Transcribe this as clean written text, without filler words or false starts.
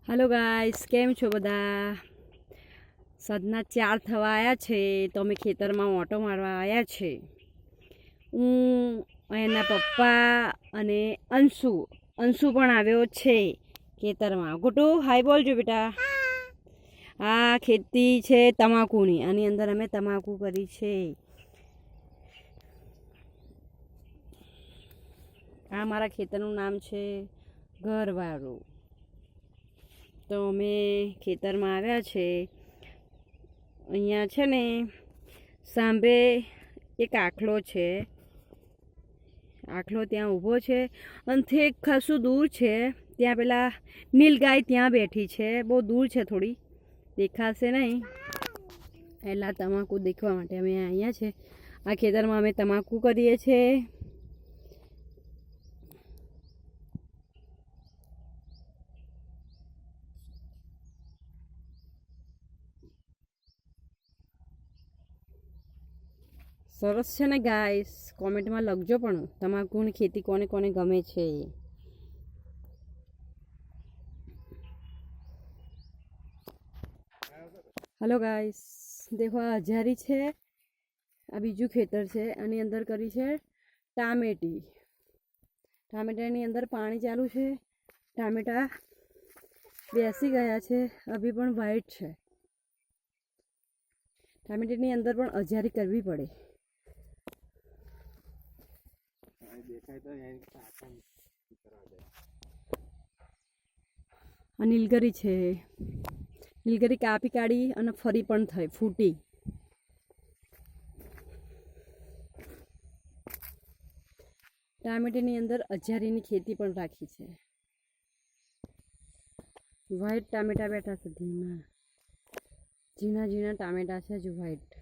Hello guys, केम छो बधा? साँजना 4 थवा आया छे तो अमे खेतर में ऑटो मारवा आया छे। हूँ एना पप्पा अने अंशु पण आव्यो छे खेतर में। गुटू हाय बोलजो बेटा। आ खेती छे तमाकुनी, आनी अंदर अमे तमाकू करी छे। आ मारा खेतरनुं नाम छे घरवाळू। तो अमे खेतर में आव्या छे। अहींया छे ने सांभे एक आखलो छे। आखलो त्यां ऊभो छे अने थेक खासुं दूर छे त्यां पेला नीलगाय त्यां बेठी छे। बहु दूर छे, थोड़ी देखाशे नहीं। एला तमाकू देखवा माटे अमे अहींया छे। आ खेतर में अमे तमाकू करीए छे। सरस छे ने गाइस, कॉमेंट में लखजो पण तमाकूनी खेती कोने कोने गमे छे। हेलो गाइस, देखो आ हजारी छे, आ बीजू खेतर छे। आनी अंदर करी छे टामेटी। टामेटानी अंदर पानी चालू छे। टामेटा बेसी गया छे, अभी पण वाइट छे। टामेटानी अंदर पण हजारी करवी पड़े। नीलगरी छे। नीलगरी कापी काढ़ी अने फरी पण थई फूटी। टामेटानी अंदर अजारीनी खेती पण राखी छे। व्हाइट टामेटा बेठा छे, झीना झीना टामेटा छे जो व्हाइट।